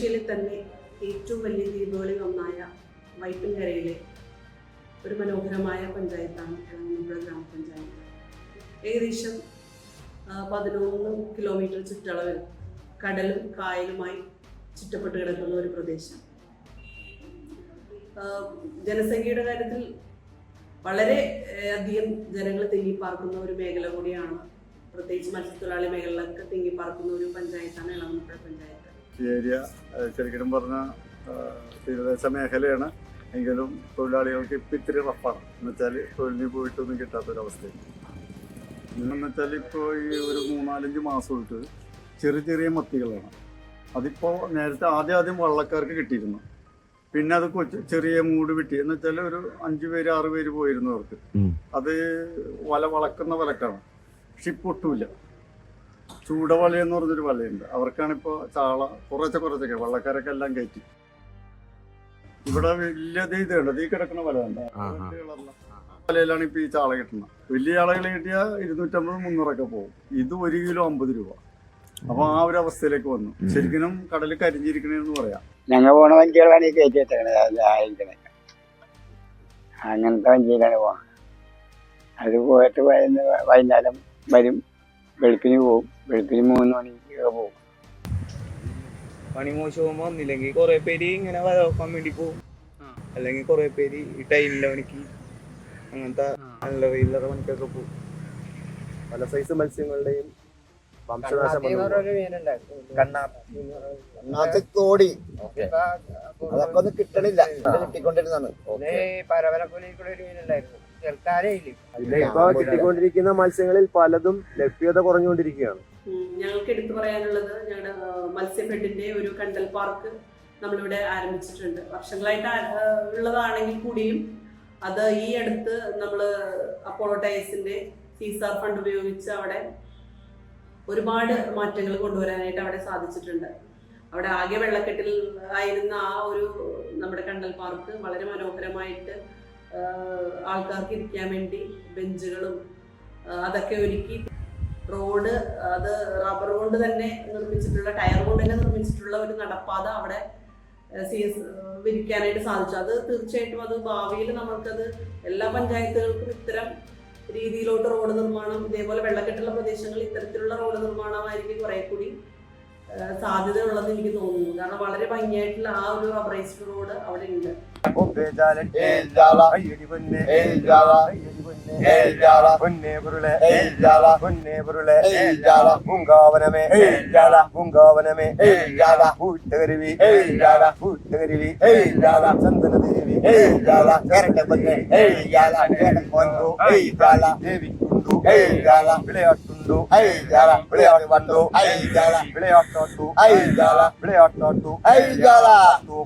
ഏഷ്യയിലെ തന്നെ ഏറ്റവും വലിയ ദ്വീപുകളിൽ ഒന്നായ വൈപ്പിൻകരയിലെ ഒരു മനോഹരമായ പഞ്ചായത്താണ് എളങ്ങുന്നപ്പുഴ ഗ്രാമപഞ്ചായത്ത്. ഏകദേശം 11 കിലോമീറ്റർ ചുറ്റളവിൽ കടലും കായലുമായി ചുറ്റപ്പെട്ട് കിടക്കുന്ന ഒരു പ്രദേശം. ജനസംഖ്യയുടെ കാര്യത്തിൽ വളരെ അധികം ജനങ്ങൾ തിങ്ങിപ്പാർക്കുന്ന ഒരു മേഖല കൂടിയാണ്. പ്രത്യേകിച്ച് മത്സ്യത്തൊഴിലാളി മേഖലയിലൊക്കെ തിങ്ങിപ്പാർക്കുന്ന ഒരു പഞ്ചായത്താണ് എളങ്ങുന്നപ്പുഴ പഞ്ചായത്ത്. ഏരിയ ശരിക്കും പറഞ്ഞ തീരദേശ മേഖലയാണ്. എങ്കിലും തൊഴിലാളികൾക്ക് ഇപ്പം ഇത്തിരി റഫാണ്. എന്നുവെച്ചാൽ തൊഴിലിന് പോയിട്ടൊന്നും കിട്ടാത്തൊരവസ്ഥയാണ്. എന്നു വെച്ചാൽ ഇപ്പോൾ ഈ ഒരു 3-4 മാസമായിട്ട് ചെറിയ മത്തികളാണ്. അതിപ്പോൾ നേരത്തെ ആദ്യം വള്ളക്കാർക്ക് കിട്ടിയിരുന്നു. പിന്നെ അത് ചെറിയ മൂട് വിട്ടി എന്ന് വെച്ചാൽ ഒരു 5 പേര് 6 പേര് പോയിരുന്നു അവർക്ക്. അത് വളക്കുന്ന വലക്കാണ്. പക്ഷെ ഇപ്പം ഒട്ടുമില്ല. ചൂടവലയെന്ന് പറഞ്ഞൊരു വലയുണ്ട്. അവർക്കാണിപ്പോൾ ചാള കുറച്ചൊക്കെ വള്ളക്കാരൊക്കെ എല്ലാം കയറ്റി. ഇവിടെ വലിയ ഇതുണ്ട്, ഈ കിടക്കുന്ന വല ഉണ്ട്. വലയിലാണ് ഇപ്പൊ ഈ ചാള കിട്ടുന്നത്. വലിയ ചാളകൾ കിട്ടിയാൽ 250-300 പോകും. ഇത് 1 കിലോ 50 രൂപ. അപ്പൊ ആ ഒരു അവസ്ഥയിലേക്ക് വന്നു. ശരിക്കും കടല് കരിഞ്ഞിരിക്കണെന്ന് പറയാം. ഞങ്ങൾ പോണ വഞ്ചികളാണ് ഈ കയറ്റിട്ടേ അങ്ങനത്തെ വഞ്ചിയിലാണ് പോണത്. അത് പോയിട്ട് വൈകുന്നേരം വരും, വെളുപ്പിന് പോവും. വെളുപ്പിന് 3 മണിക്ക് പോകും. പണി മോശമാകുമ്പോൾ വന്നില്ലെങ്കിൽ കുറെ പേര് ഇങ്ങനെ വരവാക്കാൻ വേണ്ടി പോകും. അല്ലെങ്കിൽ കുറെ പേര് ഈ ടൈലിന്റെ പണിക്ക് അങ്ങനത്തെ നല്ല വെയിലറ പണിക്കൊക്കെ പോകും. പല സൈസ് മത്സ്യങ്ങളുടെയും വംശനാശം തോടി അതൊക്കെ ഒന്നും കിട്ടണില്ല. കിട്ടിക്കൊണ്ടിരുന്നാണ്. ഇപ്പൊ കിട്ടിക്കൊണ്ടിരിക്കുന്ന മത്സ്യങ്ങളിൽ പലതും ലഭ്യത കുറഞ്ഞുകൊണ്ടിരിക്കുകയാണ്. ഞങ്ങൾക്ക് എടുത്തു പറയാനുള്ളത്, ഞങ്ങളുടെ മത്സ്യഫെഡിന്റെ ഒരു കണ്ടൽ പാർക്ക് നമ്മളിവിടെ ആരംഭിച്ചിട്ടുണ്ട്. വർഷങ്ങളായിട്ട് ഉള്ളതാണെങ്കിൽ കൂടിയും അത് ഈ അടുത്ത് നമ്മൾ അപ്പോളോ ടയർസിന്റെ സീസാർ ഫണ്ട് ഉപയോഗിച്ച് അവിടെ ഒരുപാട് മാറ്റങ്ങൾ കൊണ്ടുവരാനായിട്ട് അവിടെ സാധിച്ചിട്ടുണ്ട്. അവിടെ ആകെ വെള്ളക്കെട്ടിൽ ആയിരുന്ന ആ ഒരു നമ്മുടെ കണ്ടൽ പാർക്ക് വളരെ മനോഹരമായിട്ട് ആൾക്കാർക്ക് ഇരിക്കാൻ വേണ്ടി ബെഞ്ചുകളും അതൊക്കെ ഒരുക്കി, റോഡ് അത് റബ്ബർ കൊണ്ട് തന്നെ നിർമ്മിച്ചിട്ടുള്ള, ടയർ കൊണ്ട് തന്നെ നിർമ്മിച്ചിട്ടുള്ള ഒരു നടപ്പാത അവിടെ വിരിക്കാനായിട്ട് സാധിച്ചു. അത് തീർച്ചയായിട്ടും അത് ഭാവിയിൽ നമ്മൾക്കത് എല്ലാ പഞ്ചായത്തുകൾക്കും ഇത്തരം രീതിയിലോട്ട് റോഡ് നിർമ്മാണം, ഇതേപോലെ വെള്ളക്കെട്ടുള്ള പ്രദേശങ്ങളിൽ ഇത്തരത്തിലുള്ള റോഡ് നിർമ്മാണമായിരിക്കും കുറെ കൂടി സാധ്യതയുള്ളതെന്ന് എനിക്ക് തോന്നുന്നു. കാരണം വളരെ ഭംഗിയായിട്ടുള്ള ആ ഒരു റബ്ബറൈസ്ഡ് റോഡ് അവിടെ ഉണ്ട്. വിളയാട്ടു